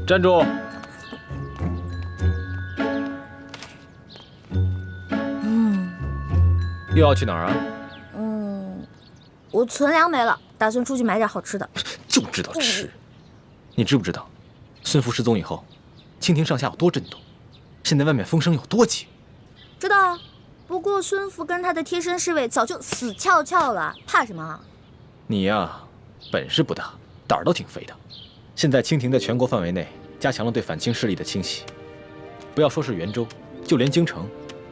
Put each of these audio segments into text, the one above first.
站住！又要去哪儿啊？我存粮没了，打算出去买点好吃的。就知道吃。你知不知道，孙福失踪以后，清廷上下有多震动？现在外面风声有多急？知道啊，不过孙福跟他的贴身侍卫早就死翘翘了，怕什么？你呀，本事不大，胆儿倒挺肥的。现在清廷在全国范围内加强了对反清势力的清洗，不要说是元州，就连京城，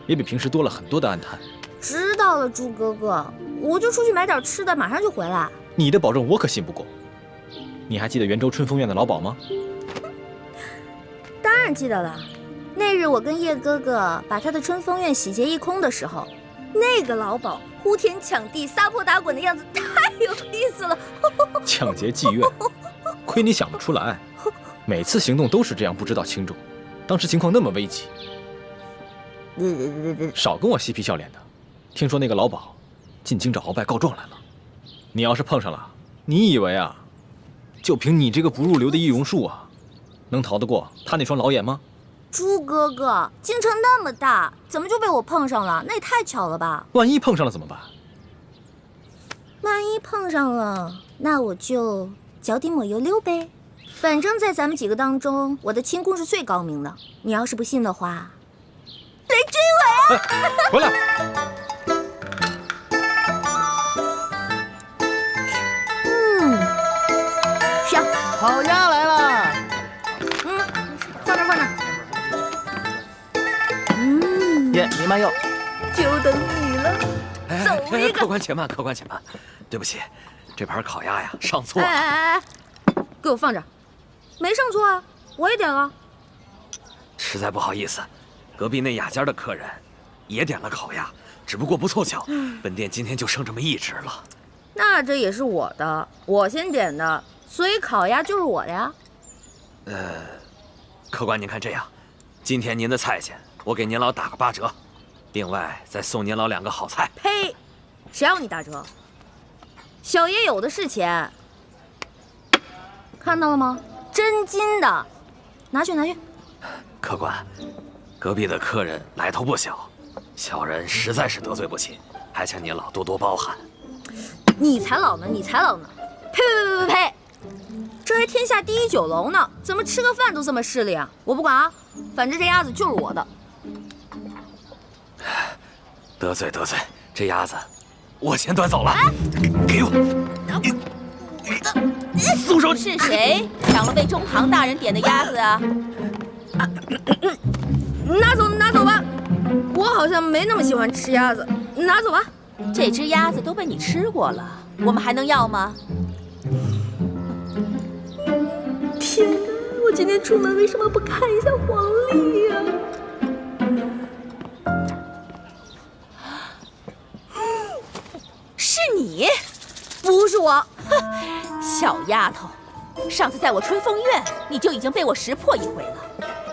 也比平时多了很多的暗探。知道了，猪哥哥，我就出去买点吃的，马上就回来。你的保证我可信不过。你还记得元州春风院的老鸨吗？当然记得了。那日我跟叶哥哥把他的春风院洗劫一空的时候，那个老鸨呼天抢地、撒泼打滚的样子太有意思了。抢劫妓院，亏你想得出来。每次行动都是这样，不知道轻重。当时情况那么危急，少跟我嬉皮笑脸的。听说那个老鸨进京找鳌拜告状来了，你要是碰上了，你以为啊，就凭你这个不入流的易容术啊，能逃得过他那双老眼吗？猪哥哥，京城那么大，怎么就被我碰上了？那也太巧了吧！万一碰上了怎么办？万一碰上了，那我就脚底抹油溜呗。反正，在咱们几个当中，我的轻功是最高明的。你要是不信的话，来追我呀！回来！香，烤鸭来了。放这儿放这儿。爷，你慢用。就等你了。走一个。客官且慢，客官且慢。对不起，这盘烤鸭呀上错了。哎，给我放这儿。没上错啊，我也点了。实在不好意思，隔壁那雅间的客人也点了烤鸭，只不过不凑巧，本店今天就剩这么一只了。那这也是我的，我先点的，所以烤鸭就是我的呀。客官您看这样，今天您的菜钱我给您老打个8折，另外再送您老2个好菜。呸！谁要你打折？小爷有的是钱。看到了吗？真金的，拿去拿去。客官，隔壁的客人来头不小，小人实在是得罪不起，还请您老多多包涵。你才老呢，你才老呢！呸呸呸呸呸！这还天下第一酒楼呢，怎么吃个饭都这么势利啊？我不管啊，反正这鸭子就是我的。得罪得罪，这鸭子我先端走了。给我！松手！是谁抢了被中堂大人点的鸭子啊？拿走拿走吧，我好像没那么喜欢吃鸭子，拿走吧。这只鸭子都被你吃过了，我们还能要吗？天哪，我今天出门为什么不看一下黄历呀？是你？不是我。小丫头，上次在我春风院，你就已经被我识破一回了。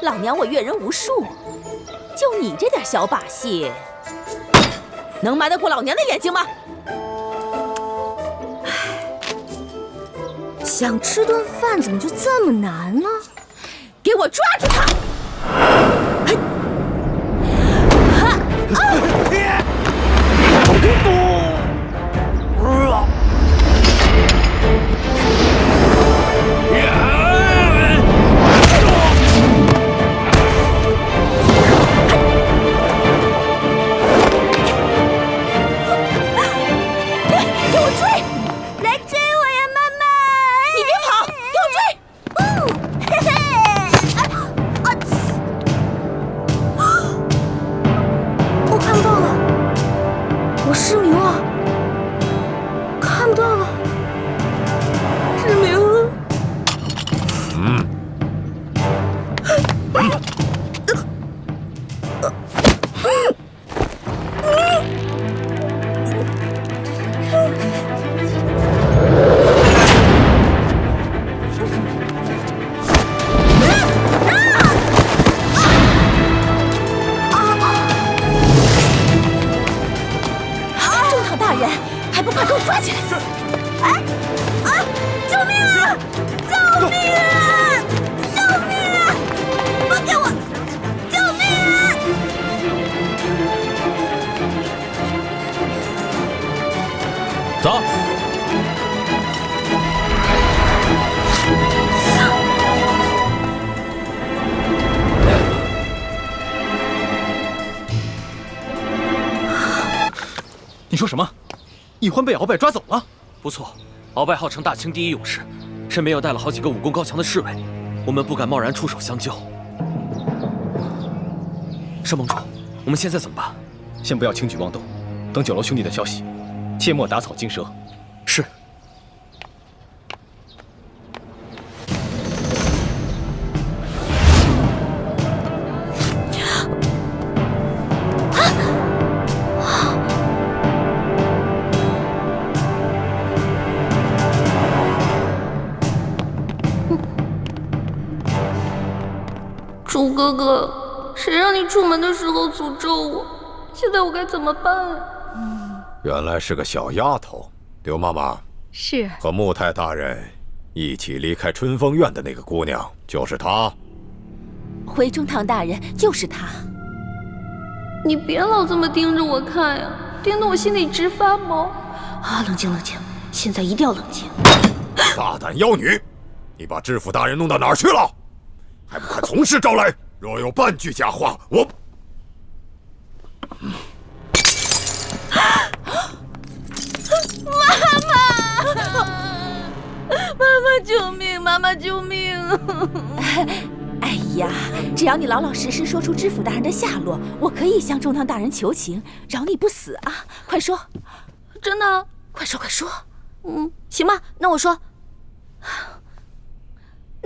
老娘我阅人无数，就你这点小把戏，能瞒得过老娘的眼睛吗？想吃顿饭怎么就这么难呢？给我抓住他！救命啊！救命啊！救命走。你说什么？易欢被鳌拜抓走了？不错，鳌拜号称大清第一勇士，身边又带了好几个武功高强的侍卫，我们不敢贸然出手相救。申盟主，我们现在怎么办？先不要轻举妄动，等九楼兄弟的消息，切莫打草惊蛇。是。楚哥哥，谁让你出门的时候诅咒我？现在我该怎么办啊？原来是个小丫头，刘妈妈是和穆太大人一起离开春风院的那个姑娘，就是她。回中堂大人就是她。你别老这么盯着我看呀，盯得我心里直发毛。啊，冷静冷静，现在一定要冷静。大胆妖女，你把知府大人弄到哪儿去了？还不快从实招来！若有半句假话，我……妈妈救命！妈妈救命！哎呀，只要你老老实实说出知府大人的下落，我可以向中堂大人求情，饶你不死啊！快说，真的？快说快说！行吧，那我说，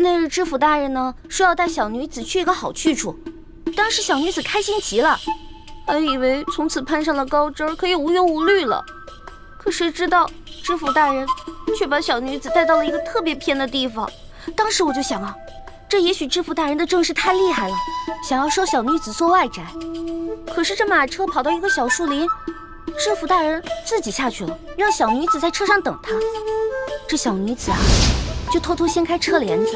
那日知府大人呢说要带小女子去一个好去处，当时小女子开心极了，还以为从此攀上了高枝，可以无忧无虑了。可谁知道知府大人却把小女子带到了一个特别偏的地方。当时我就想啊，这也许知府大人的正事太厉害了，想要收小女子做外宅。可是这马车跑到一个小树林，知府大人自己下去了，让小女子在车上等他。这小女子啊，就偷偷掀开车帘子，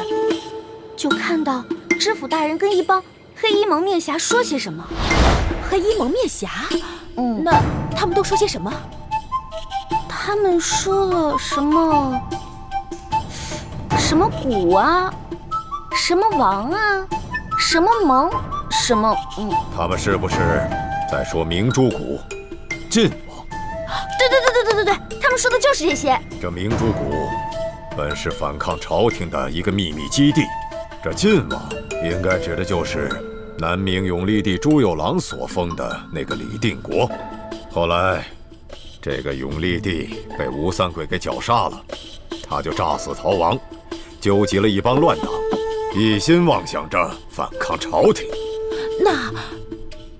就看到知府大人跟一帮黑衣蒙面侠说些什么。黑衣蒙面侠？那他们都说些什么？他们说了什么谷啊，什么王啊，什么蒙，什么他们是不是在说明珠谷、晋王？对，他们说的就是这些。这明珠谷本是反抗朝廷的一个秘密基地，这晋王应该指的就是南明永历帝朱由榔所封的那个李定国。后来这个永历帝被吴三桂给绞杀了，他就诈死逃亡，纠集了一帮乱党，一心妄想着反抗朝廷。那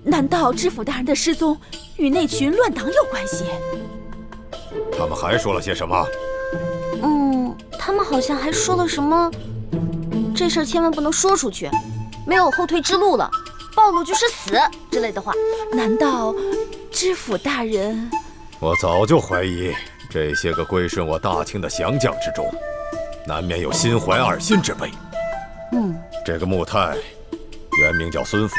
难道知府大人的失踪与那群乱党有关系？他们还说了些什么？他们好像还说了什么，这事儿千万不能说出去，没有后退之路了，暴露就是死之类的话。难道知府大人？我早就怀疑这些个归顺我大清的降将之中，难免有心怀二心之辈。这个穆泰原名叫孙福，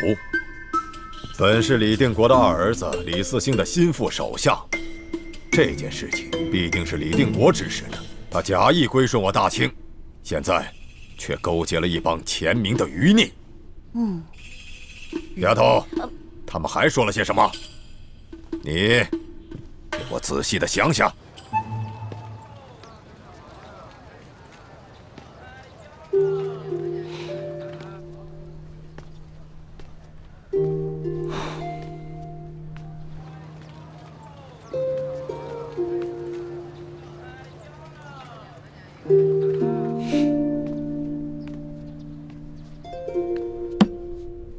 本是李定国的二儿子李嗣兴的心腹手下。这件事情必定是李定国指使的，他假意归顺我大清，现在却勾结了一帮前明的余孽。丫头，他们还说了些什么？你给我仔细的想想。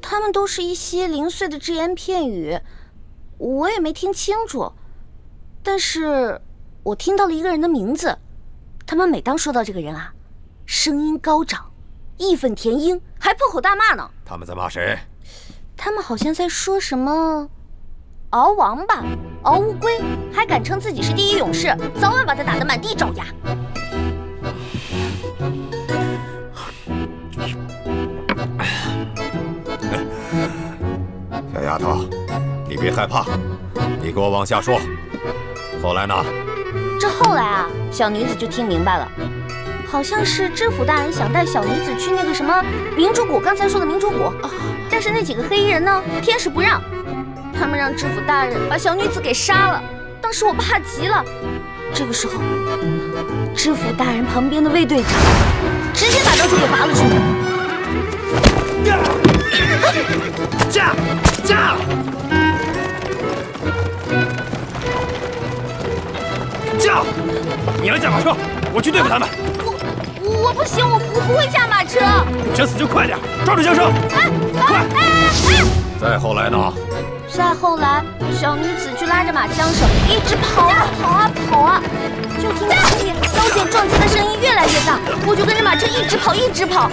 他们都是一些零碎的只言片语，我也没听清楚，但是我听到了一个人的名字。他们每当说到这个人啊，声音高涨，义愤填膺，还破口大骂呢。他们在骂谁？他们好像在说什么敖王吧，敖乌龟，还敢称自己是第一勇士，早晚把他打得满地找牙。小丫头，你别害怕，你给我往下说。后来呢？这后来啊，小女子就听明白了，好像是知府大人想带小女子去那个什么明珠谷，刚才说的明珠谷，但是那几个黑衣人呢，偏是不让，他们让知府大人把小女子给杀了。当时我怕极了，这个时候，知府大人旁边的卫队长直接把刀就给拔了出来。驾！你来驾马车，我去对付他们。我不行，我不会驾马车。想死就快点，抓住缰绳！快！再后来呢？再后来，小女子就拉着马缰绳，一直跑啊，就听到后面刀剑撞击的声音越来越大，我就跟着马车一直跑。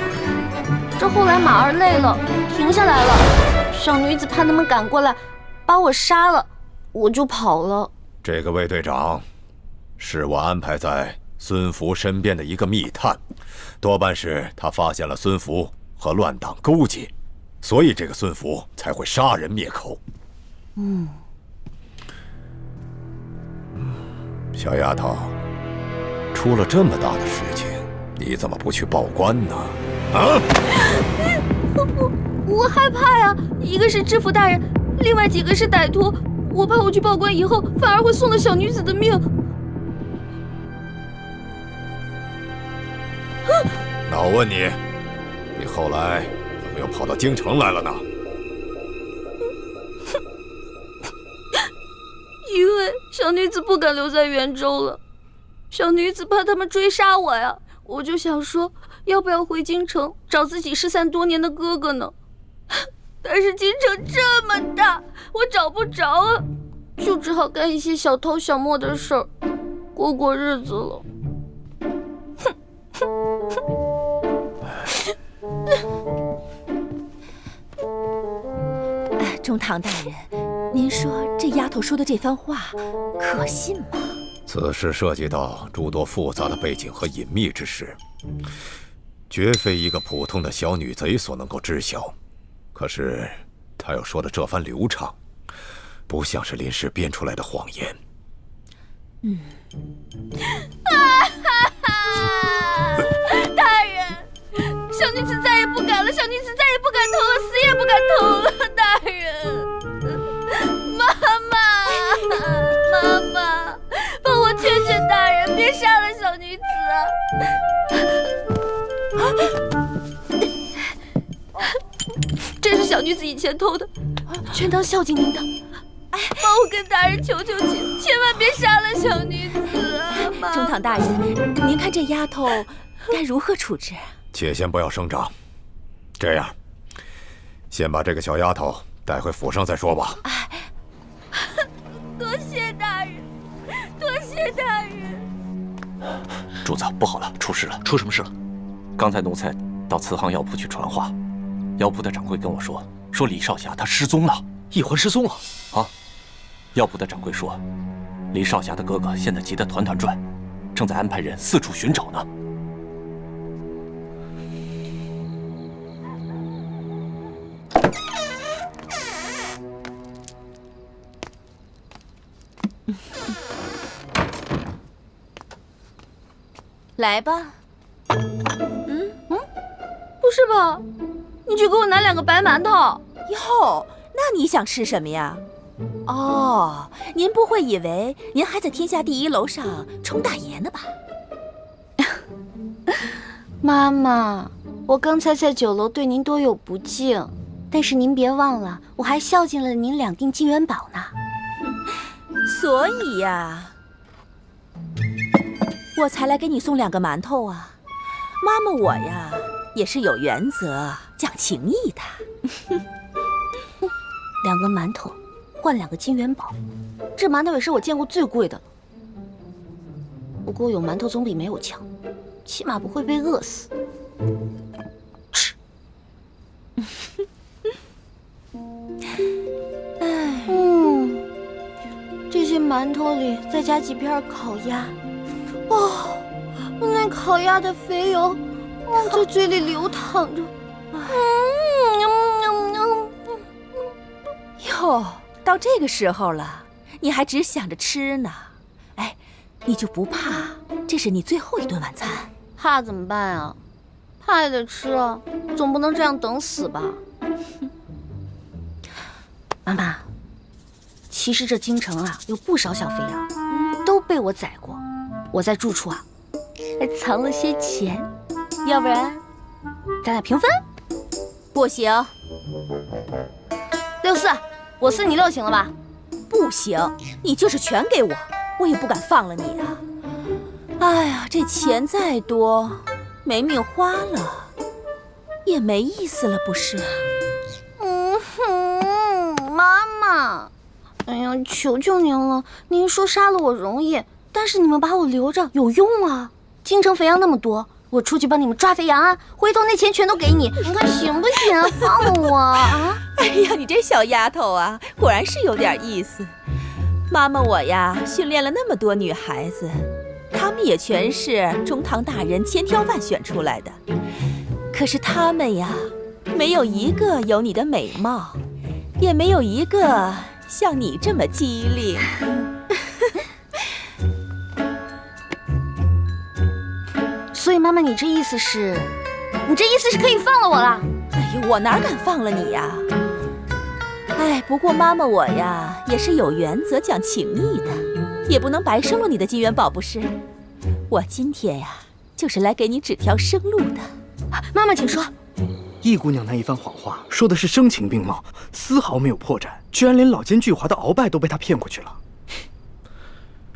这后来马儿累了，停下来了。小女子怕他们赶过来，把我杀了，我就跑了。这个卫队长，是我安排在孙福身边的一个密探，多半是他发现了孙福和乱党勾结，所以这个孙福才会杀人灭口。小丫头，出了这么大的事情，你怎么不去报官呢？啊！我害怕呀，一个是知府大人，另外几个是歹徒，我怕我去报官以后，反而会送了小女子的命。那我问你，你后来怎么又跑到京城来了呢？因为小女子不敢留在元州了，小女子怕他们追杀我呀，我就想说，要不要回京城找自己失散多年的哥哥呢？但是京城这么大，我找不着啊，就只好干一些小偷小摸的事儿，过日子了。中堂大人，您说这丫头说的这番话可信吗？此事涉及到诸多复杂的背景和隐秘之事，绝非一个普通的小女贼所能够知晓。可是她又说的这番流畅，不像是临时编出来的谎言。大人，小女子再也不敢了，小女子再也不敢偷了，死也不敢偷了。大人，妈妈，帮我劝劝大人，别杀了小女子啊！这是小女子以前偷的，全当孝敬您的。帮我跟大人求求情，千万别杀了小女子啊！中堂大人，您看这丫头该如何处置？且先不要声张，这样，先把这个小丫头带回府上再说吧。多谢大人，多谢大人。主子，不好了，出事了！出什么事了？刚才奴才到慈航药铺去传话，药铺的掌柜跟我说李少侠他失踪了。易环失踪了啊！药铺的掌柜说，李少侠的哥哥现在急得团团转，正在安排人四处寻找呢。来吧。不是吧？你去给我拿2个白馒头。哟，那你想吃什么呀？哦，您不会以为您还在天下第一楼上冲大爷呢吧？妈妈，我刚才在9楼对您多有不敬，但是您别忘了，我还孝敬了您2锭金元宝呢。所以呀，我才来给你送2个馒头啊。妈妈我呀，也是有原则、讲情义的。2个馒头换2个金元宝，这馒头也是我见过最贵的了。不过有馒头总比没有强，起码不会被饿死。吃。这些馒头里再加几片烤鸭，哇，那烤鸭的肥油在嘴里流淌着。哟，到这个时候了，你还只想着吃呢？哎，你就不怕这是你最后一顿晚餐？怕怎么办啊？怕也得吃啊，总不能这样等死吧？妈妈，其实这京城啊有不少小肥羊，都被我宰过。我在住处啊还藏了些钱，要不然咱俩平分？不行， 64，我4你6行了吧？不行，你就是全给我，我也不敢放了你啊！哎呀，这钱再多，没命花了，也没意思了，不是？妈妈，哎呀，求求您了，您说杀了我容易，但是你们把我留着有用啊！京城肥羊那么多，我出去帮你们抓肥羊啊，回头那钱全都给你，你看行不行啊？放了我啊！哎呀，你这小丫头啊，果然是有点意思。妈妈我呀，训练了那么多女孩子，她们也全是中堂大人千挑万选出来的，可是她们呀，没有一个有你的美貌，也没有一个像你这么机灵。所以妈妈，你这意思是可以放了我了？哎呦，我哪敢放了你呀？哎，不过妈妈我呀，也是有原则、讲情义的，也不能白生了你的金元宝，不是？我今天呀，就是来给你指条生路的。妈妈，请说。易姑娘那一番谎话，说的是声情并茂，丝毫没有破绽，居然连老奸巨猾的鳌拜都被她骗过去了。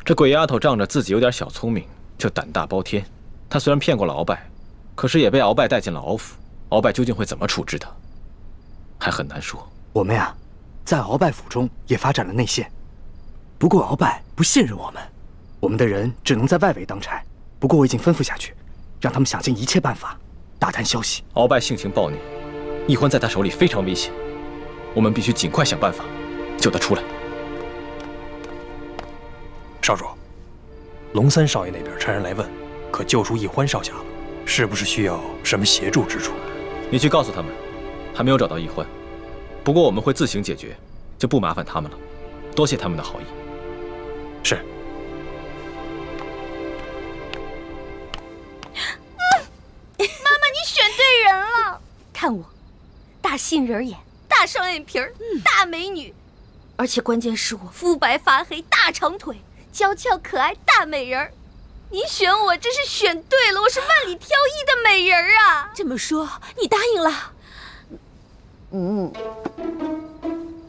这鬼丫头仗着自己有点小聪明，就胆大包天。她虽然骗过了鳌拜，可是也被鳌拜带进了鳌府。鳌拜究竟会怎么处置她，还很难说。我们呀，在鳌拜府中也发展了内线，不过鳌拜不信任我们，我们的人只能在外围当差。不过我已经吩咐下去，让他们想尽一切办法打探消息。鳌拜性情暴虐，易欢在他手里非常危险，我们必须尽快想办法救他出来。少主，龙三少爷那边差人来问，可救出易欢少侠了，是不是需要什么协助之处？你去告诉他们，还没有找到易欢，不过我们会自行解决，就不麻烦他们了。多谢他们的好意。是。妈妈，你选对人了。看我，大杏仁眼，大双眼皮儿，大美女，而且关键是我肤白发黑，大长腿，娇俏可爱，大美人儿。你选我真是选对了，我是万里挑一的美人儿啊！这么说，你答应了？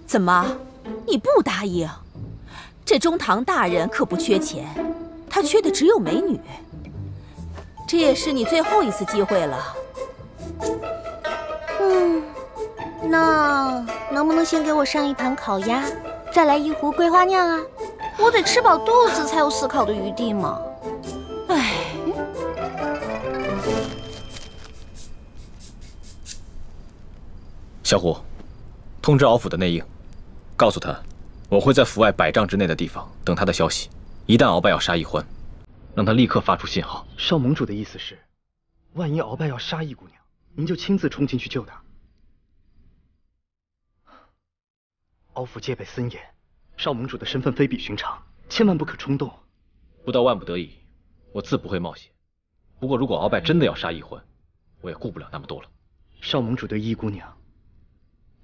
怎么，你不答应？这中堂大人可不缺钱，他缺的只有美女。这也是你最后一次机会了。那能不能先给我上一盘烤鸭，再来一壶桂花酿啊？我得吃饱肚子才有思考的余地嘛。唉，小虎，通知鳌府的内应，告诉他，我会在府外100丈之内的地方等他的消息。一旦鳌拜要杀易欢，让他立刻发出信号。少盟主的意思是，万一鳌拜要杀易姑娘，您就亲自冲进去救她。鳌府戒备森严，少盟主的身份非比寻常，千万不可冲动。不到万不得已，我自不会冒险。不过如果鳌拜真的要杀易欢，我也顾不了那么多了。少盟主对易姑娘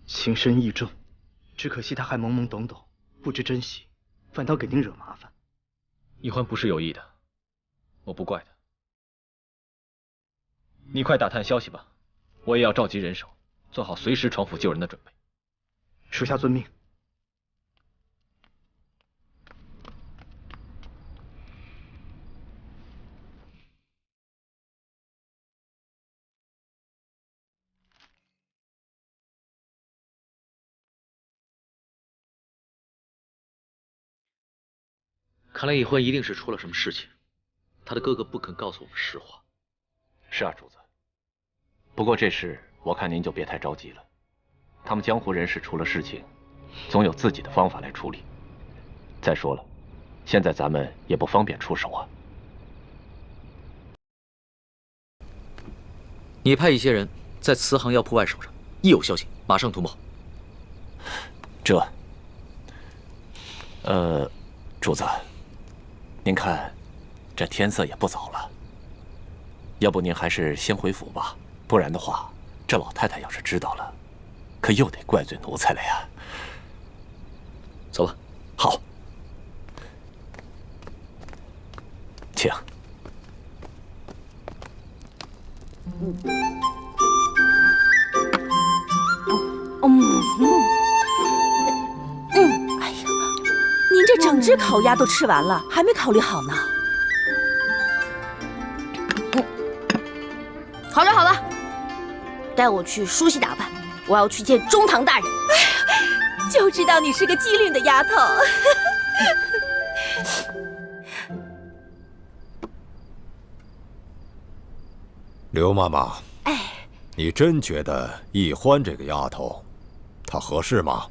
情深意重，只可惜她还懵懵懂懂，不知珍惜，反倒给您惹麻烦。易欢不是有意的，我不怪他。你快打探消息吧，我也要召集人手，做好随时闯府救人的准备。属下遵命。看来易欢一定是出了什么事情，他的哥哥不肯告诉我们实话。是啊，主子。不过这事我看您就别太着急了，他们江湖人士出了事情，总有自己的方法来处理。再说了，现在咱们也不方便出手啊。你派一些人在慈航药铺外守着，一有消息马上通报。主子，您看这天色也不早了，要不您还是先回府吧，不然的话，这老太太要是知道了，可又得怪罪奴才了呀。走吧。好，请。哎呀，您这整只烤鸭都吃完了，还没考虑好呢。好了好了，带我去梳洗打扮，我要去见中堂大人。就知道你是个机灵的丫头。刘妈妈，哎，你真觉得易欢这个丫头，她合适吗？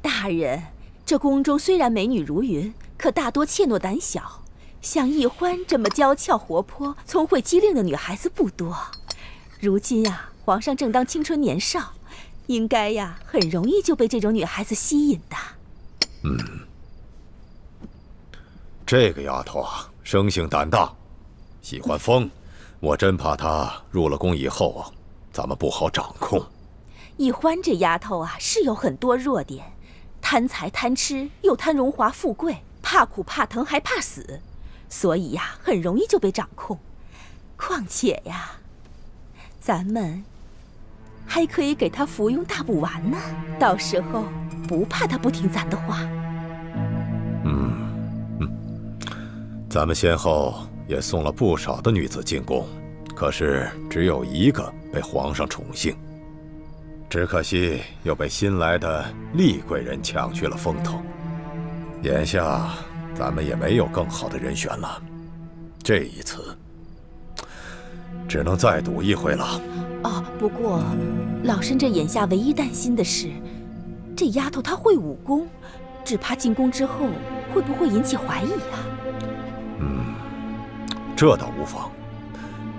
大人，这宫中虽然美女如云，可大多怯懦胆小，像易欢这么娇俏活泼、聪慧机灵的女孩子不多。如今啊，皇上正当青春年少，应该呀，很容易就被这种女孩子吸引的。这个丫头啊，生性胆大，喜欢疯，我真怕她入了宫以后啊，咱们不好掌控。易欢这丫头啊，是有很多弱点，贪财贪吃，又贪荣华富贵，怕苦怕疼还怕死，所以呀，很容易就被掌控。况且呀，咱们还可以给她服用大补丸呢，到时候不怕她不听咱的话。咱们先后也送了不少的女子进宫，可是只有一个被皇上宠幸，只可惜又被新来的厉贵人抢去了风头。眼下咱们也没有更好的人选了，这一次只能再赌一回了。哦，不过老身这眼下唯一担心的是，这丫头她会武功，只怕进宫之后会不会引起怀疑啊？这倒无妨。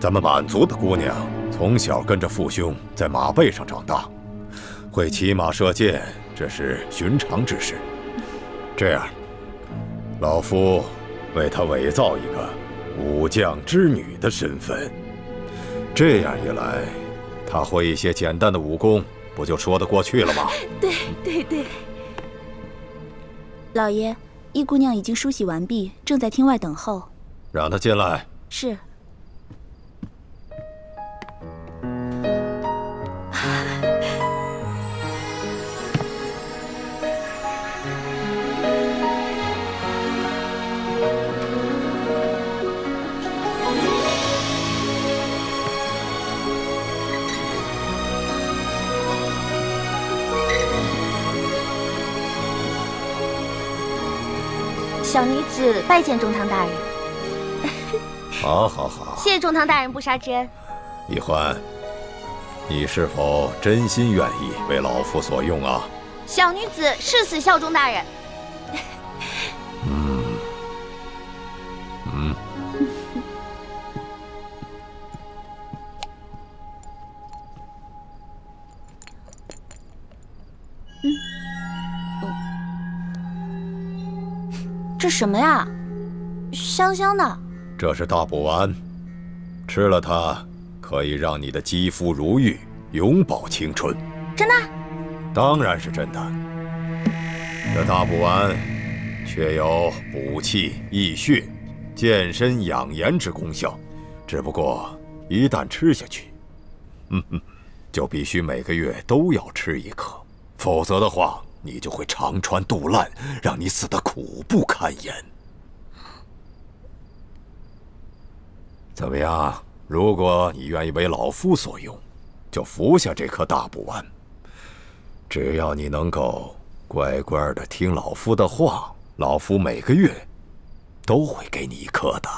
咱们满族的姑娘从小跟着父兄在马背上长大，会骑马射箭，这是寻常之事。这样，老夫为她伪造一个武将之女的身份，这样一来，她会一些简单的武功，不就说得过去了吗？对。老爷，易姑娘已经梳洗完毕，正在厅外等候。让她进来。是。小女子拜见中堂大人。好，谢谢中堂大人不杀之恩。易欢，你是否真心愿意为老夫所用啊？小女子誓死效忠大人。这什么呀？香香的。这是大补丸，吃了它可以让你的肌肤如玉，永葆青春。真的？当然是真的。这大补丸确有补气益血、健身养颜之功效，只不过一旦吃下去，就必须每个月都要吃一颗，否则的话，你就会肠穿肚烂，让你死得苦不堪言。怎么样？如果你愿意为老夫所用，就服下这颗大补丸。只要你能够乖乖的听老夫的话，老夫每个月都会给你一颗的。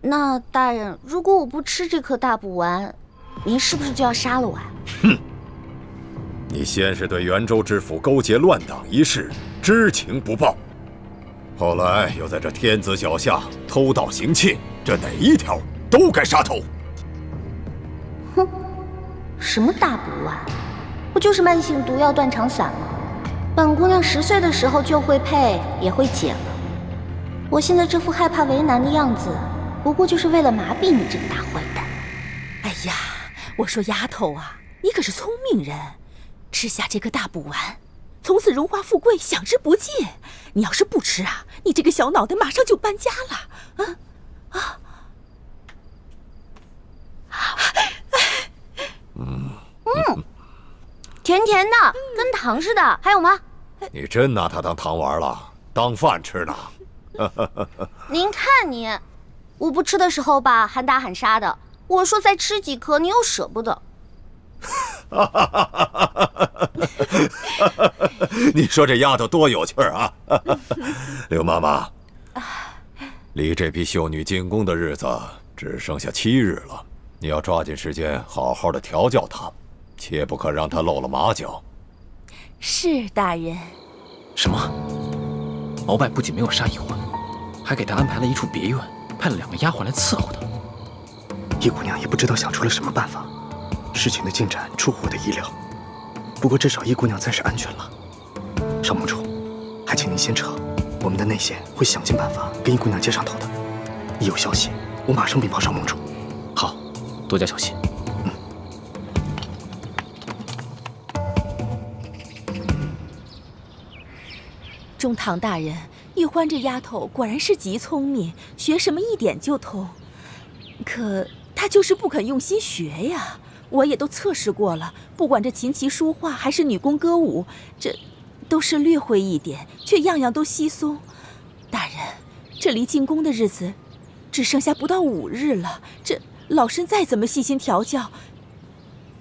那大人，如果我不吃这颗大补丸，您是不是就要杀了我啊？哼！你先是对元州知府勾结乱党一事知情不报，后来又在这天子脚下偷盗行窃，这哪一条都该杀头。哼，什么大补丸？不就是慢性毒药断肠散吗？本姑娘10岁的时候就会配，也会解了。我现在这副害怕为难的样子，不过就是为了麻痹你这个大坏蛋。哎呀，我说丫头啊，你可是聪明人，吃下这个大补丸，从此荣华富贵享之不尽。你要是不吃啊，你这个小脑袋马上就搬家了。甜甜的，跟糖似的。还有吗？你真拿它当糖丸了，当饭吃呢？您看你，我不吃的时候吧，喊打喊杀的。我说再吃几颗，你又舍不得。你说这丫头多有趣啊！刘妈妈，离这批秀女进宫的日子只剩下7日了，你要抓紧时间好好的调教她，切不可让她露了马脚。是大人。什么？鳌拜不仅没有杀易欢，还给他安排了一处别院，派了2个丫鬟来伺候他。易姑娘也不知道想出了什么办法，事情的进展出乎我的意料。不过至少易姑娘暂时安全了。少盟主，还请您先撤，我们的内线会想尽办法跟易姑娘接上头的。一有消息，我马上禀报少盟主。好，多加小心。中堂大人，玉欢这丫头果然是极聪明，学什么一点就通。可她就是不肯用心学呀。我也都测试过了，不管这琴棋书画还是女工歌舞，这都是略会一点，却样样都稀松。大人，这离进宫的日子只剩下不到5日了，这老身再怎么细心调教，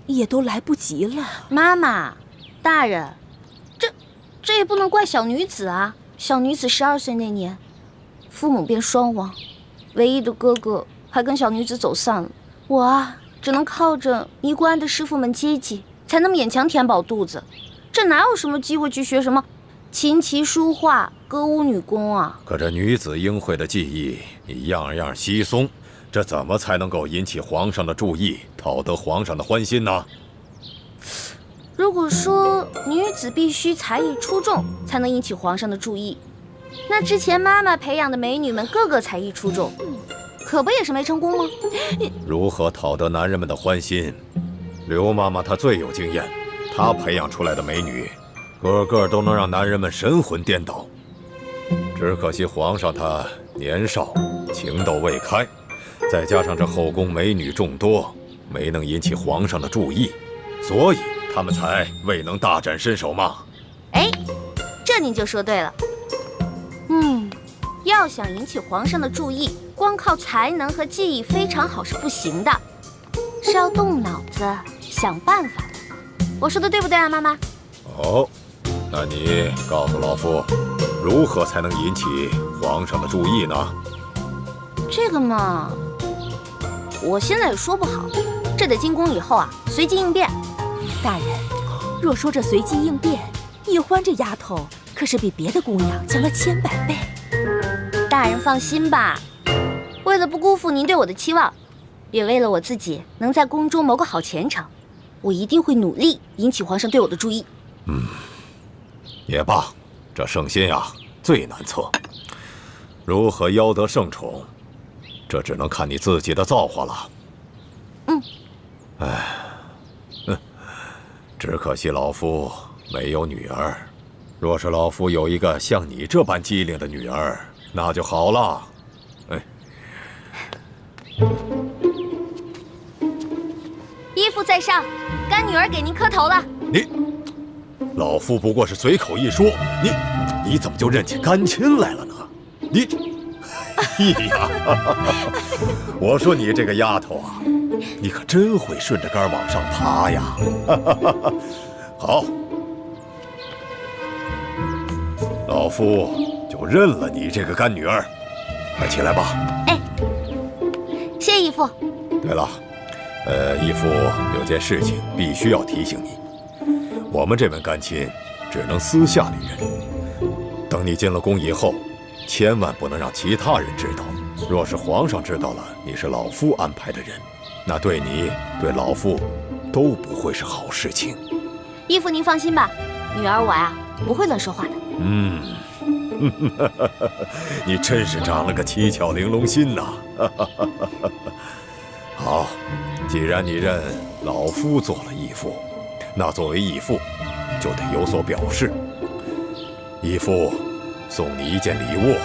也都来不及了。妈妈，大人，这也不能怪小女子啊。小女子12岁那年，父母便双亡，唯一的哥哥还跟小女子走散了。我啊，只能靠着尼姑庵的师傅们接济，才能勉强填饱肚子。这哪有什么机会去学什么琴棋书画、歌舞女工啊？可这女子应会的技艺，你样样稀松，这怎么才能够引起皇上的注意，讨得皇上的欢心呢？如果说女子必须才艺出众才能引起皇上的注意，那之前妈妈培养的美女们个个才艺出众，可不也是没成功吗？如何讨得男人们的欢心？刘妈妈她最有经验，她培养出来的美女，个个都能让男人们神魂颠倒。只可惜皇上他年少，情窦未开，再加上这后宫美女众多，没能引起皇上的注意，所以他们才未能大展身手嘛。哎，这您就说对了。要想引起皇上的注意，光靠才能和技艺非常好是不行的，是要动脑子想办法的。我说的对不对啊，妈妈？哦，那你告诉老夫，如何才能引起皇上的注意呢？这个嘛，我现在也说不好，这得进宫以后啊，随机应变。大人，若说这随机应变，易欢这丫头可是比别的姑娘强了千百倍。大人放心吧，为了不辜负您对我的期望，也为了我自己能在宫中谋个好前程，我一定会努力引起皇上对我的注意。也罢，这圣心呀最难测，如何邀得圣宠，这只能看你自己的造化了。只可惜老夫没有女儿，若是老夫有一个像你这般机灵的女儿，那就好了。依附在上，干女儿给您磕头了。老夫不过是随口一说，你怎么就认起干亲来了呢？哎呀，我说你这个丫头啊，你可真会顺着杆往上爬呀！好，老夫就认了你这个干女儿。快起来吧。谢义父。对了，义父有件事情必须要提醒你，我们这门干亲只能私下里认。等你进了宫以后，千万不能让其他人知道。若是皇上知道了你是老夫安排的人，那对你对老夫都不会是好事情。义父您放心吧，女儿我呀不会乱说话的。你真是长了个七窍玲珑心呐！好，既然你认老夫做了义父，那作为义父就得有所表示。义父送你一件礼物。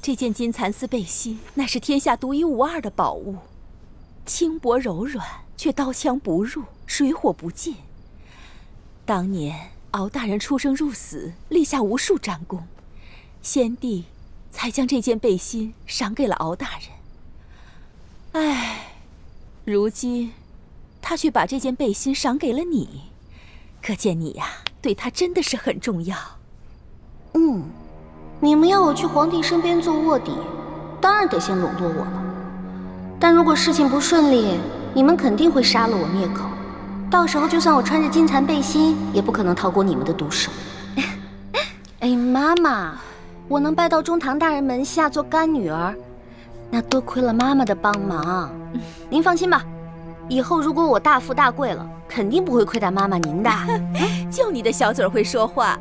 这件金蚕丝背心乃是天下独一无二的宝物，轻薄柔软，却刀枪不入，水火不进。当年敖大人出生入死，立下无数战功，先帝才将这件背心赏给了敖大人。唉，如今他却把这件背心赏给了你，可见你呀，对他真的是很重要。你们要我去皇帝身边做卧底，当然得先笼络我了。但如果事情不顺利，你们肯定会杀了我灭口。到时候就算我穿着金蚕背心，也不可能逃过你们的毒手。哎，妈妈，我能拜到中堂大人门下做干女儿，那多亏了妈妈的帮忙。您放心吧，以后如果我大富大贵了，肯定不会亏待妈妈您的。就你的小嘴会说话。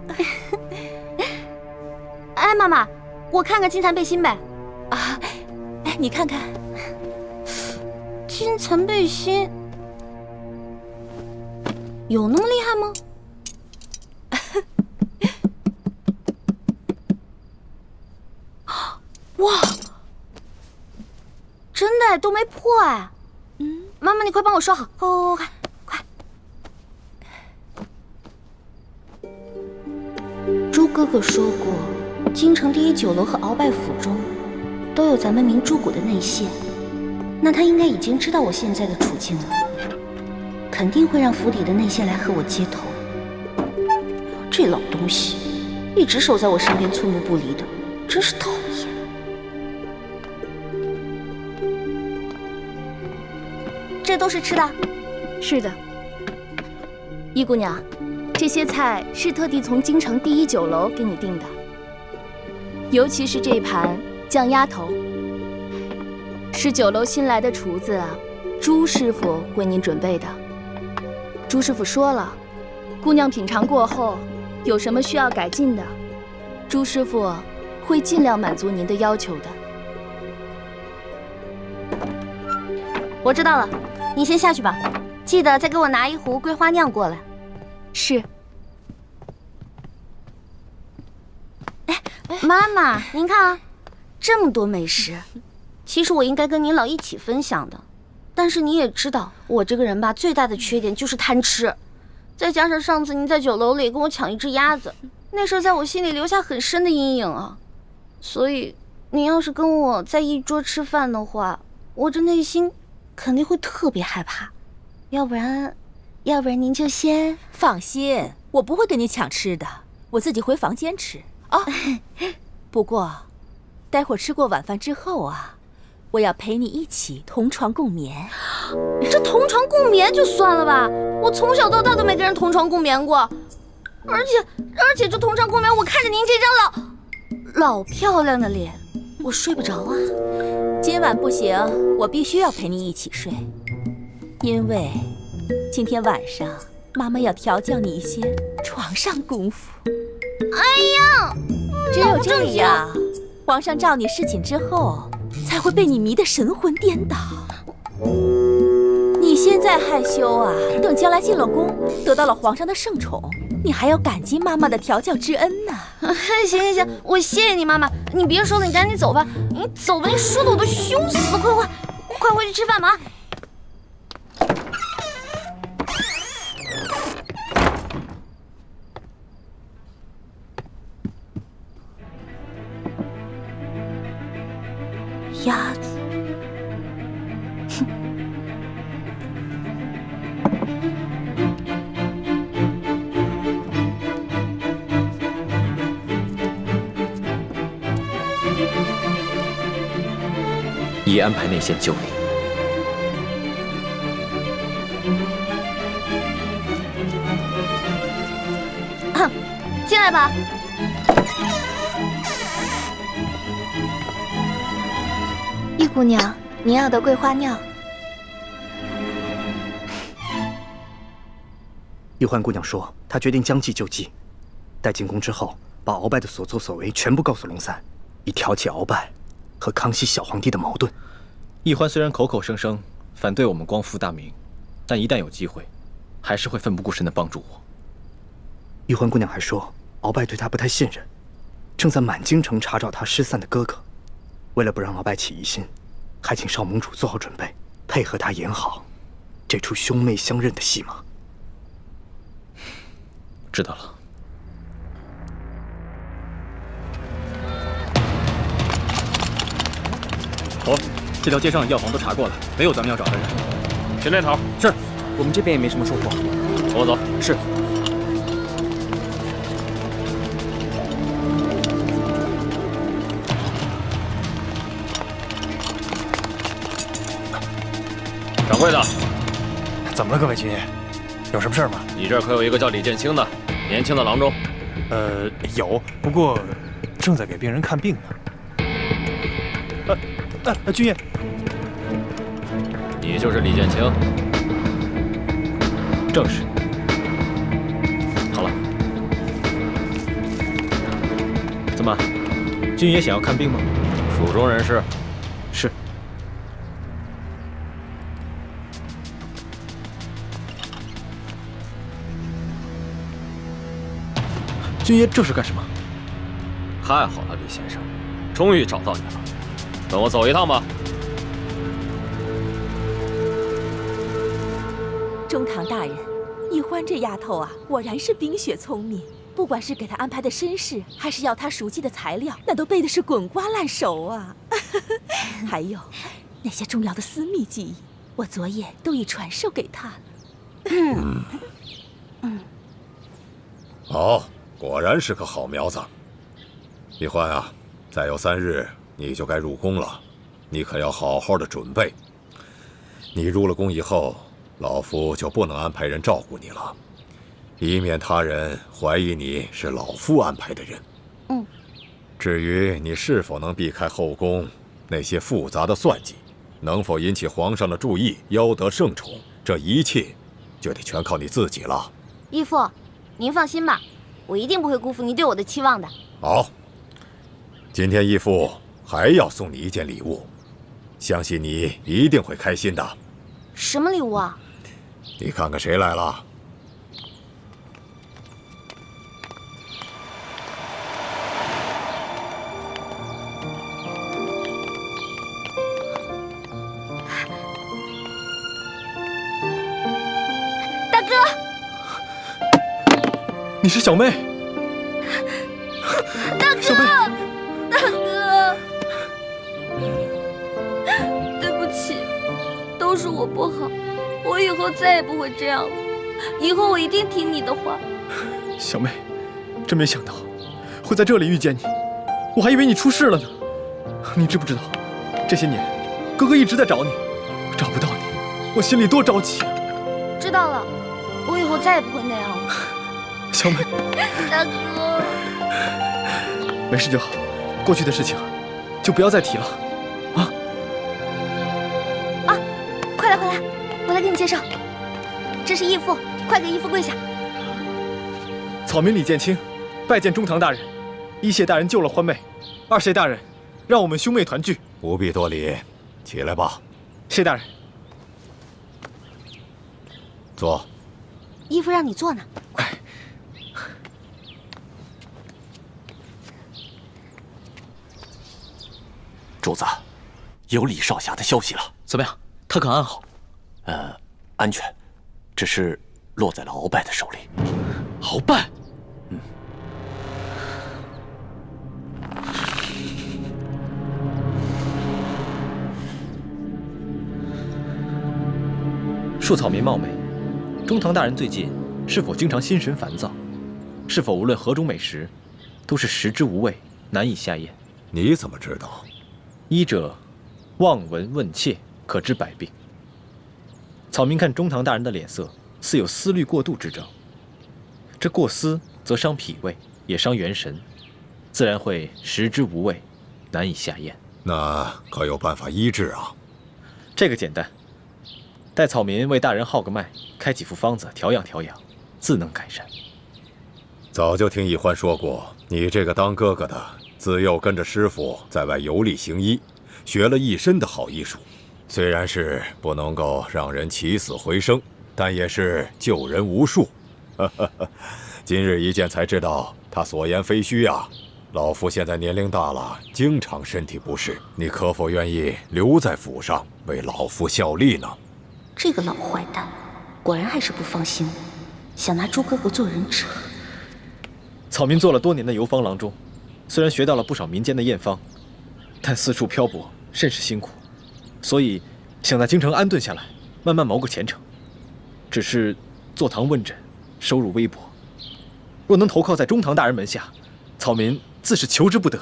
哎，妈妈，我看看金蚕背心呗。啊，哎，你看看，金蚕背心有那么厉害吗？哇，真的都没破哎！妈妈，你快帮我收好，快！朱哥哥说过，京城第一酒楼和鳌拜府中都有咱们明珠谷的内线，那他应该已经知道我现在的处境了，肯定会让府邸的内线来和我接头。这老东西一直守在我身边，寸步不离的，真是讨厌。这都是吃的？是的。易姑娘，这些菜是特地从京城第一酒楼给你订的，尤其是这盘酱鸭头，是酒楼新来的厨子朱师傅为您准备的。朱师傅说了，姑娘品尝过后，有什么需要改进的，朱师傅会尽量满足您的要求的。我知道了，你先下去吧，记得再给我拿一壶桂花酿过来。是。妈妈，您看啊，这么多美食，其实我应该跟您老一起分享的。但是你也知道，我这个人吧，最大的缺点就是贪吃。再加上上次您在酒楼里跟我抢一只鸭子，那事在我心里留下很深的阴影啊。所以，您要是跟我在一桌吃饭的话，我这内心肯定会特别害怕。要不然您就先放心，我不会跟你抢吃的，我自己回房间吃。哦，不过，待会儿吃过晚饭之后啊，我要陪你一起同床共眠。这同床共眠就算了吧，我从小到大都没跟人同床共眠过，而且这同床共眠，我看着您这张老漂亮的脸，我睡不着啊。今晚不行，我必须要陪你一起睡，因为今天晚上妈妈要调教你一些床上功夫。哎呀，只有这样，皇上召你侍寝之后，才会被你迷得神魂颠倒。你现在害羞啊，等将来进了宫，得到了皇上的圣宠，你还要感激妈妈的调教之恩呢。行，我谢谢你妈妈。你别说了，你赶紧走吧。你走吧，你说的我都羞死了。快回去吃饭吧。鸭子，哼。已安排内线救你。进来吧。易姑娘，您要的桂花酿。玉欢姑娘说，她决定将计就计，待进宫之后，把鳌拜的所作所为全部告诉龙三，以挑起鳌拜和康熙小皇帝的矛盾。易欢虽然口口声声反对我们光复大明，但一旦有机会，还是会奋不顾身地帮助我。玉欢姑娘还说，鳌拜对她不太信任，正在满京城查找他失散的哥哥。为了不让鳌拜起疑心，还请少盟主做好准备，配合他演好这出兄妹相认的戏码。知道了。哦，这条街上药房都查过了，没有咱们要找的人。去那头。是，我们这边也没什么收获。跟我走。是。掌柜的，怎么了，各位军爷？有什么事儿吗？你这儿可有一个叫李建清的年轻的郎中？有，不过正在给病人看病呢。军爷，你就是李建清？正是。好了，怎么，军爷想要看病吗？蜀中人士。是。军爷这是干什么？太好了，李先生，终于找到你了。跟我走一趟吧。中堂大人，易欢这丫头啊，果然是冰雪聪明。不管是给她安排的身世，还是要她熟悉的材料，那都背的是滚瓜烂熟啊。还有那些重要的私密记忆，我昨夜都已传授给她了。好。果然是个好苗子，易欢啊，再有3日你就该入宫了，你可要好好的准备。你入了宫以后，老夫就不能安排人照顾你了，以免他人怀疑你是老夫安排的人。至于你是否能避开后宫那些复杂的算计，能否引起皇上的注意，邀得圣宠，这一切就得全靠你自己了。义父，您放心吧。我一定不会辜负您对我的期望的。好，今天义父还要送你一件礼物，相信你一定会开心的。什么礼物啊？你看看谁来了？大哥。你是小妹，大哥，小妹，大哥，对不起，都是我不好，我以后再也不会这样了，以后我一定听你的话。小妹，真没想到会在这里遇见你，我还以为你出事了呢。你知不知道，这些年哥哥一直在找你，找不到你，我心里多着急啊。知道了，我以后再也不会那样了。小美，大哥，没事就好，过去的事情就不要再提了，啊！快来，我来给你介绍，这是义父，快给义父跪下。草民李建清，拜见中堂大人。一谢大人救了欢妹，二谢大人让我们兄妹团聚。不必多礼，起来吧。谢大人。坐。义父让你坐呢。主子，有李少侠的消息了。怎么样？他可安好？安全，只是落在了鳌拜的手里。鳌拜？恕草民冒昧，中堂大人最近是否经常心神烦躁？是否无论何种美食，都是食之无味，难以下咽？你怎么知道？医者望闻问切，可知百病。草民看中堂大人的脸色，似有思虑过度之症。这过思则伤脾胃，也伤元神，自然会食之无味，难以下咽。那可有办法医治啊？这个简单，待草民为大人号个脉，开几副方子调养调养，自能改善。早就听易欢说过，你这个当哥哥的，自幼跟着师傅在外游历行医，学了一身的好医术。虽然是不能够让人起死回生，但也是救人无数。今日一见才知道，他所言非虚啊。老夫现在年龄大了，经常身体不适，你可否愿意留在府上为老夫效力呢？这个老坏蛋，果然还是不放心我，想拿朱哥哥做人质。草民做了多年的游方郎中，虽然学到了不少民间的验方，但四处漂泊甚是辛苦，所以想在京城安顿下来，慢慢谋个前程。只是坐堂问诊，收入微薄，若能投靠在中堂大人门下，草民自是求之不得。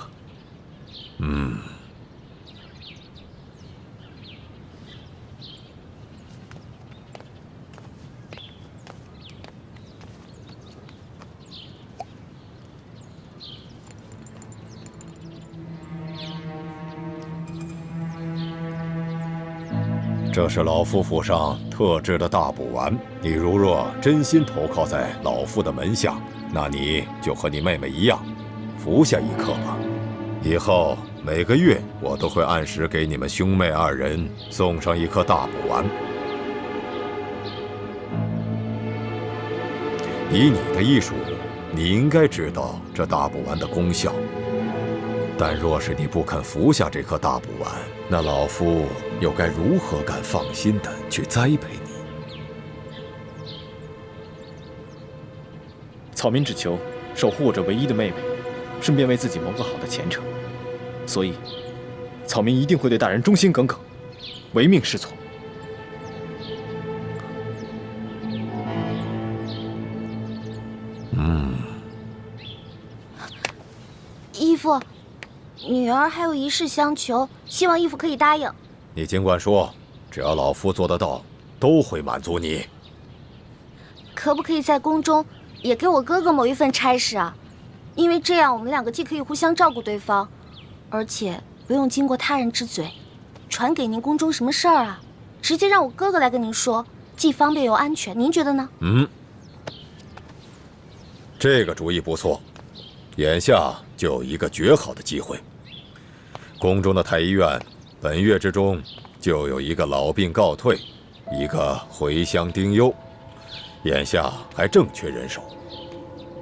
这是老夫府上特制的大补丸，你如若真心投靠在老夫的门下，那你就和你妹妹一样，服下一颗吧。以后每个月我都会按时给你们兄妹二人送上一颗大补丸。以你的医术，你应该知道这大补丸的功效。但若是你不肯服下这颗大补丸，那老夫又该如何敢放心的去栽培你？草民只求守护我这唯一的妹妹，顺便为自己谋个好的前程，所以草民一定会对大人忠心耿耿，唯命是从。义父，女儿还有一事相求，希望义父可以答应。你尽管说，只要老夫做得到，都会满足你。可不可以在宫中也给我哥哥某一份差事啊？因为这样我们两个既可以互相照顾对方，而且不用经过他人之嘴传给您宫中什么事儿啊，直接让我哥哥来跟您说，既方便又安全。您觉得呢？这个主意不错。眼下就有一个绝好的机会，宫中的太医院本月之中就有一个老病告退，一个回乡丁忧，眼下还正缺人手。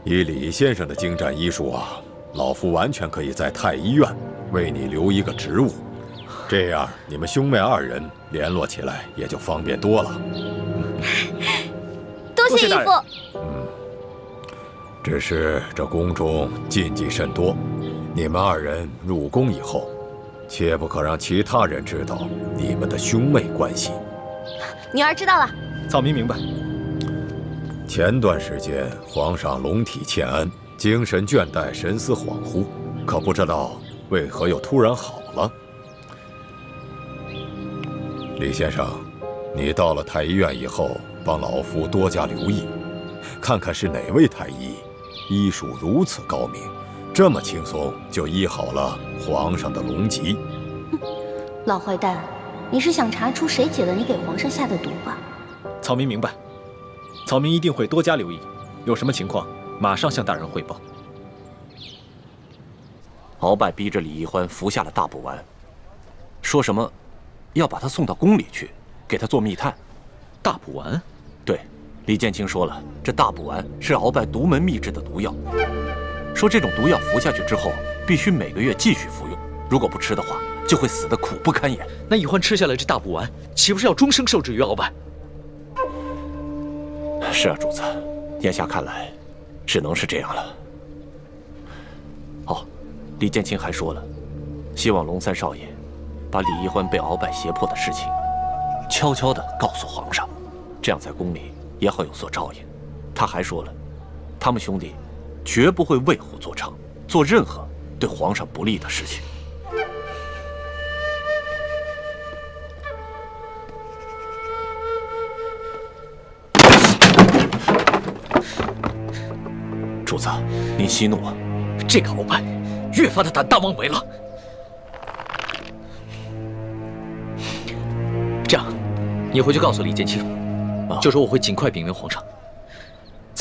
以李先生的精湛医术啊，老夫完全可以在太医院为你留一个职务，这样你们兄妹二人联络起来也就方便多了。多谢义父。只是这宫中禁忌甚多，你们二人入宫以后，切不可让其他人知道你们的兄妹关系。女儿知道了。草民明白。前段时间皇上龙体欠安，精神倦怠，神思恍惚，可不知道为何又突然好了。李先生，你到了太医院以后，帮老夫多加留意，看看是哪位太医医术如此高明，这么轻松就医好了皇上的龙疾。老坏蛋，你是想查出谁解了你给皇上下的毒吧？草民明白，草民一定会多加留意，有什么情况马上向大人汇报。鳌拜逼着李易欢服下了大补丸，说什么要把他送到宫里去，给他做密探。大补丸？对，李建清说了，这大补丸是鳌拜独门秘制的毒药，说这种毒药服下去之后，必须每个月继续服用，如果不吃的话，就会死得苦不堪言。那易欢吃下来这大补丸，岂不是要终生受制于鳌拜？是啊，主子，眼下看来，只能是这样了。哦，李建清还说了，希望龙三少爷把李易欢被鳌拜胁迫的事情，悄悄地告诉皇上，这样在宫里也好有所照应。他还说了，他们兄弟绝不会为虎作伥，做任何对皇上不利的事情。主子，您息怒啊！这个鳌拜越发的胆大妄为了。这样，你回去告诉李建清，就说我会尽快禀明皇上。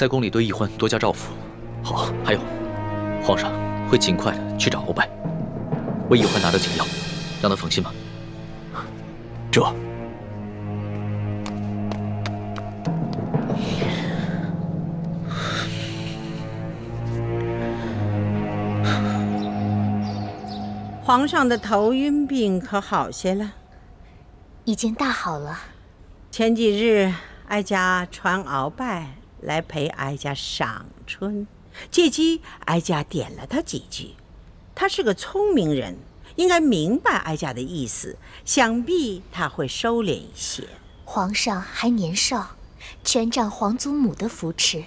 在宫里对奕欢多加照拂。好，还有，皇上会尽快的去找鳌拜，为奕欢拿到解药，让他放心吧。这。 皇上的头晕病可好些了？已经大好了。前几日，哀家传鳌拜来陪哀家赏春，借机哀家点了他几句。他是个聪明人，应该明白哀家的意思，想必他会收敛一些。皇上还年少，全仗皇祖母的扶持。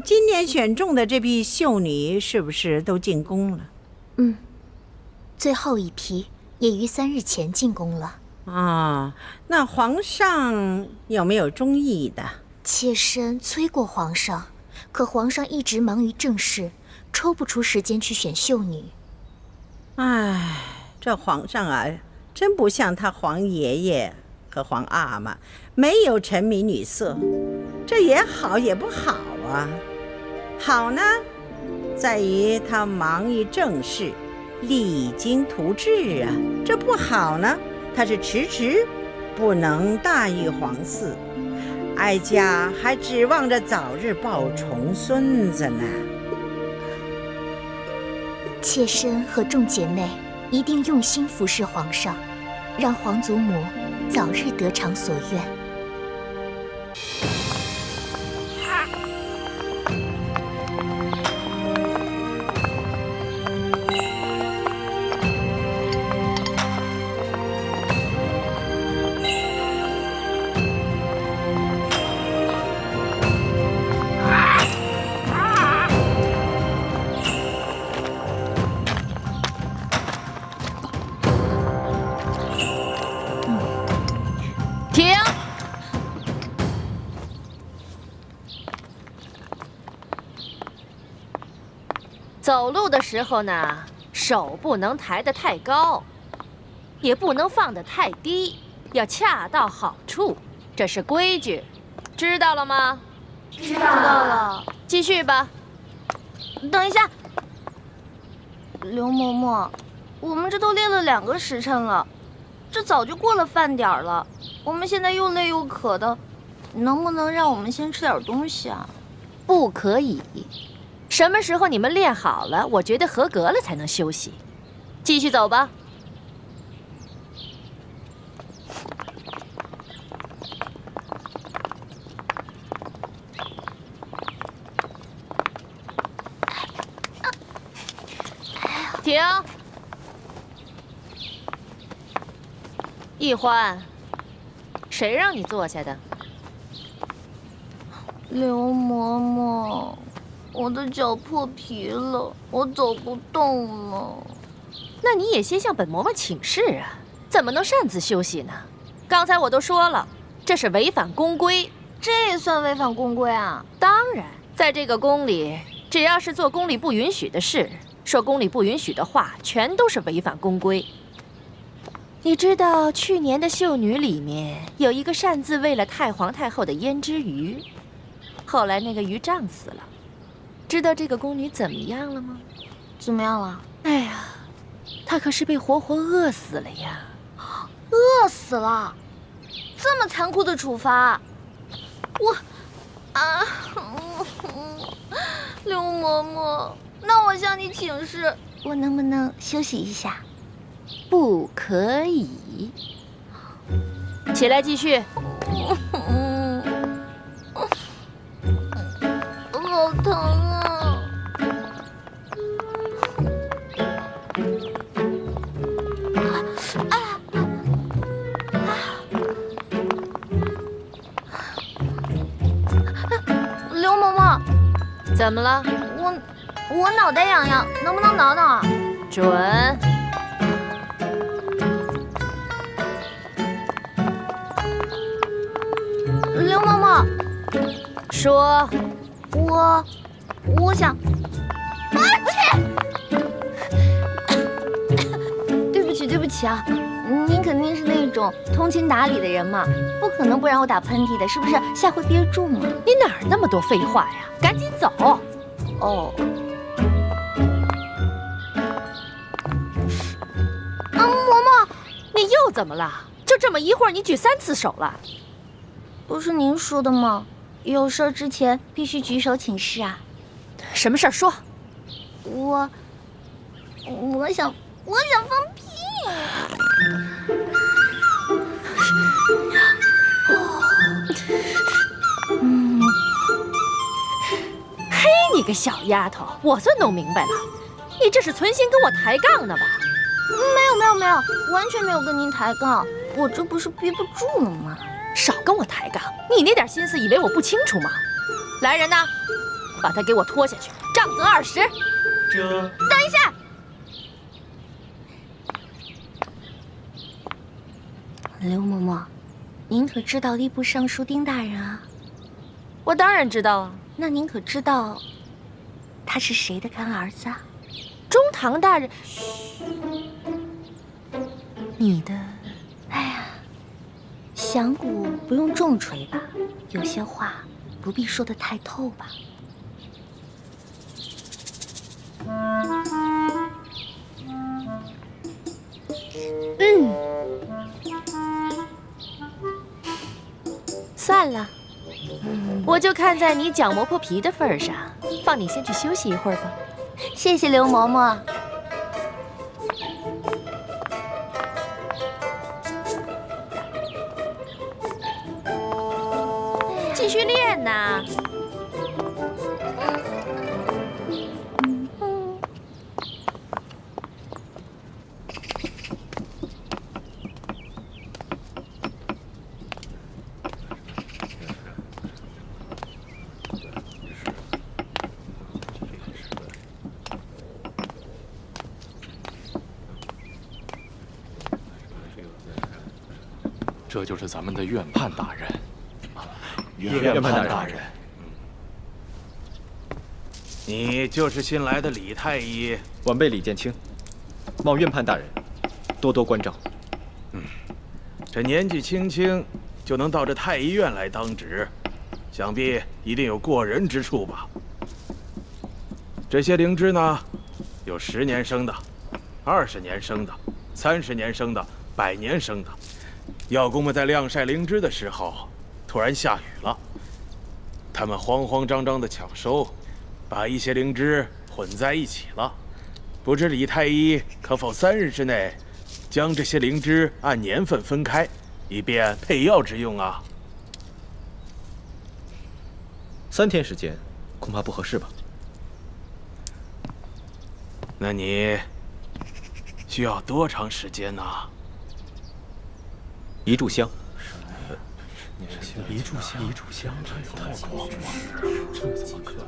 今年选中的这批秀女是不是都进宫了？最后一批也于3日前进宫了。那皇上有没有中意的？妾身催过皇上，可皇上一直忙于政事，抽不出时间去选秀女。这皇上啊，真不像他皇爷爷和皇阿玛，没有沉迷女色。这也好也不好啊。好呢，在于他忙于政事，励精图治啊。这不好呢，他是迟迟不能大育皇嗣，哀家还指望着早日抱重孙子呢。妾身和众姐妹一定用心服侍皇上，让皇祖母早日得偿所愿。停！走路的时候呢，手不能抬得太高，也不能放得太低，要恰到好处，这是规矩，知道了吗？知道了。继续吧。等一下，刘嬷嬷，我们这都练了2个时辰了，这早就过了饭点了。我们现在又累又渴的，能不能让我们先吃点东西啊？不可以。什么时候你们练好了，我觉得合格了才能休息。继续走吧。停！奕欢，谁让你坐下的？刘嬷嬷，我的脚破皮了，我走不动了。那你也先向本嬷嬷请示啊，怎么能擅自休息呢？刚才我都说了，这是违反宫规。这也算违反宫规啊？当然，在这个宫里，只要是做宫里不允许的事，说宫里不允许的话，全都是违反宫规。你知道去年的秀女里面有一个擅自喂了太皇太后的胭脂鱼，后来那个鱼胀死了。知道这个宫女怎么样了吗？怎么样了？哎呀，她可是被活活饿死了呀！饿死了？这么残酷的处罚，刘嬷嬷，那我向你请示，我能不能休息一下？不可以。起来继续。好疼啊！刘嬷嬷，怎么了？我脑袋痒痒，能不能挠挠啊？准。刘嬷嬷，说。我想，对不起啊，您您肯定是那种通情达理的人嘛，不可能不让我打喷嚏的，是不是？下回憋住嘛。你哪儿那么多废话呀？赶紧走！哦。嬷嬷，你又怎么了？就这么一会儿，你举3次手了？不是您说的吗？有事儿之前必须举手请示啊。什么事儿说？我想放屁。嘿，你个小丫头，我算弄明白了，你这是存心跟我抬杠呢吧？没有，完全没有跟您抬杠，我这不是憋不住了吗？少跟我抬杠，你那点心思以为我不清楚吗？来人呐，把他给我拖下去，杖责20。等一下。刘嬷嬷，您可知道吏部尚书丁大人啊？我当然知道啊。那您可知道他是谁的干儿子啊？中堂大人。你的……哎呀，响鼓不用重锤吧？有些话不必说得太透吧？算了，我就看在你讲磨破皮的份上，放你先去休息一会儿吧。谢谢刘嬷嬷。继续练呐。这就是咱们的院判大人。院判大人，你就是新来的李太医。晚辈李建清，望院判大人多多关照。这年纪轻轻就能到这太医院来当值，想必一定有过人之处吧？这些灵芝呢，有10年生的、20年生的、30年生的、100年生的。药工们在晾晒灵芝的时候，突然下雨了，他们慌慌张张地抢收，把一些灵芝混在一起了。不知李太医可否3日之内将这些灵芝按年份分开，以便配药之用啊？3天时间恐怕不合适吧？那你需要多长时间呢？1炷香。一炷香，这也太高了，这怎么可能？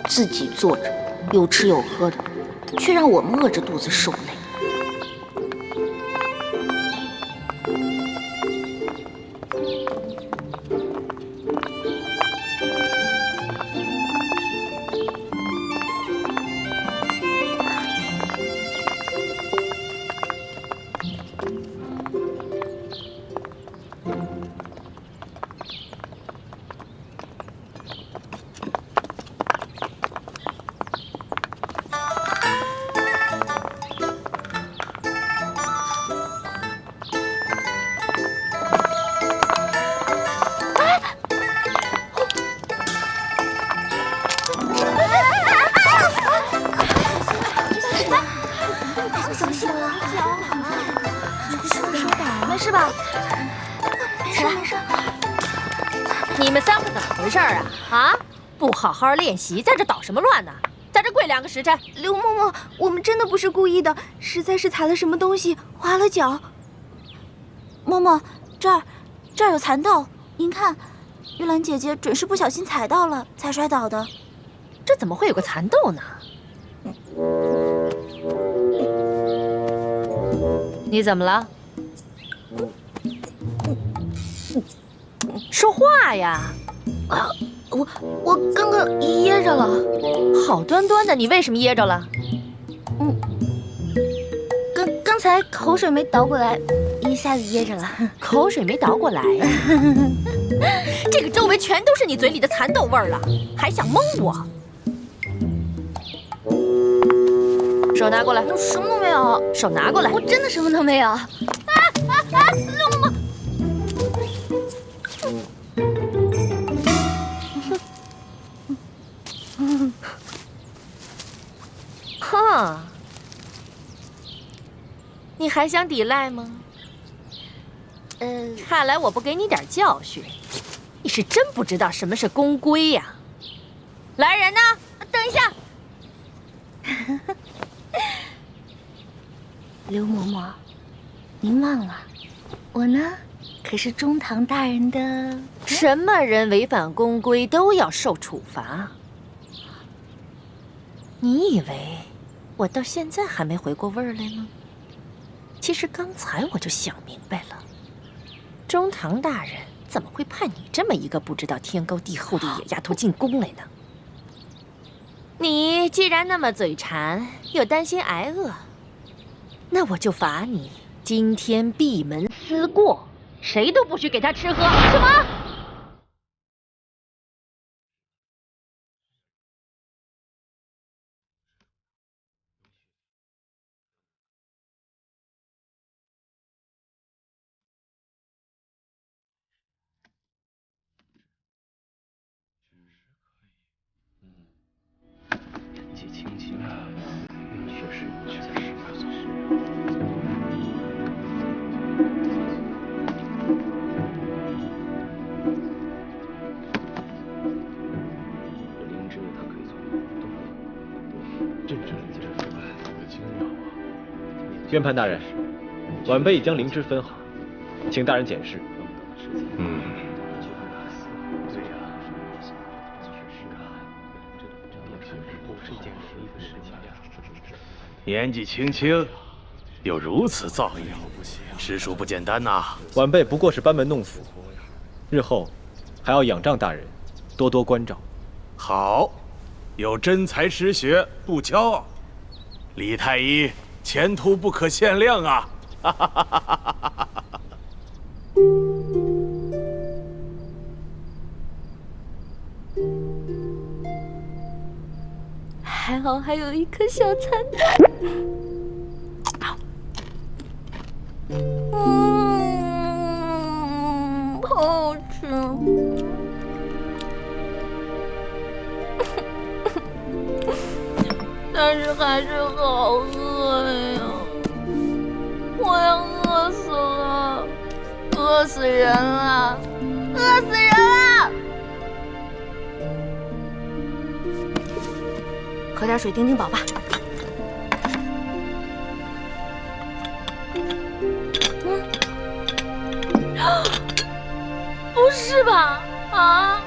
自己坐着，有吃有喝的，却让我们饿着肚子受累。没事吧？没事没事。你们3个怎么回事啊？啊！不好好练习，在这捣什么乱呢？在这跪2个时辰。刘嬷嬷，我们真的不是故意的，实在是踩了什么东西，滑了脚。嬷嬷，这儿有蚕豆，您看。玉兰姐姐准是不小心踩到了，才摔倒的。这怎么会有个蚕豆呢？你怎么了？说话呀！啊，我刚刚噎着了。好端端的，你为什么噎着了？刚才口水没倒过来，一下子噎着了。口水没倒过来呀？这个周围全都是你嘴里的蚕豆味儿了，还想蒙我？手拿过来。我什么都没有。手拿过来。我真的什么都没有。哼，你还想抵赖吗？看来我不给你点教训，你是真不知道什么是公规呀。来人呐，等一下。刘嬷嬷，您忘了，我呢可是中堂大人的。什么人违反公规都要受处罚？你以为我到现在还没回过味儿来吗？其实刚才我就想明白了，中堂大人怎么会派你这么一个不知道天高地厚的野丫头进宫来呢？你既然那么嘴馋，又担心挨饿，那我就罚你今天闭门思过，谁都不许给他吃喝。什么？宣判大人，晚辈已将灵芝分好，请大人检视。年纪轻轻，有如此造诣，实属不简单呐。晚辈不过是班门弄斧，日后还要仰仗大人多多关照。好，有真才实学，不骄傲。李太医前途不可限量啊！还好还有一颗小蚕豆。好吃。但是还是好饿呀，我要饿死了，饿死人了，饿死人了！喝点水顶顶饱吧。不是吧？啊！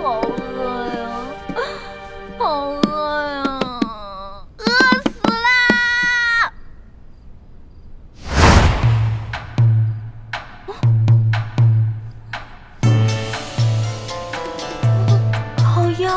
好饿呀！好饿呀！饿死啦！好呀。